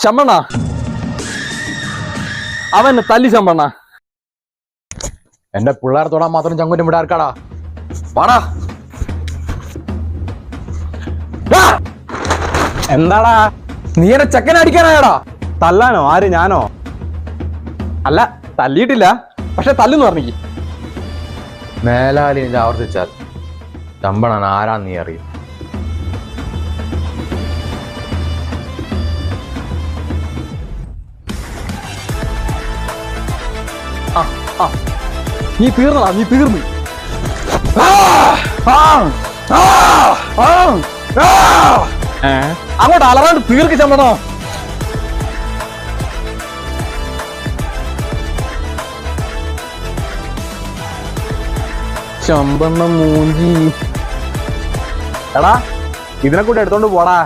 ശമ്പണ്ണ അവൻ തല്ലി ശമ്പണ്ണ. എന്റെ പിള്ളേരെ തൊടാൻ മാത്രം ചങ്കുറ്റം ഇവിടെ ആർക്കാടാ? വാടാ. എന്താടാ നീ എന്നെ ചെക്കനെ അടിക്കാനായടാ? തല്ലാനോ? ആര്, ഞാനോ? അല്ല, തല്ലിയിട്ടില്ല, പക്ഷെ തല്ലെന്ന് പറഞ്ഞിക്ക്. മേലാലി ഇത് ആവർത്തിച്ചാൽ ചമ്പണൻ ആരാന്ന് നീ അറിയും. നീ തീർന്നടാ, നീ തീർന്നു. അങ്ങോട്ട് അലറാണ്ട് തീർക്ക് ശമ്പണോ. ശമ്പണ്ണ മൂഞ്ചി. എടാ ഇതിനെ കൂടെ എടുത്തോണ്ട് പോടാ.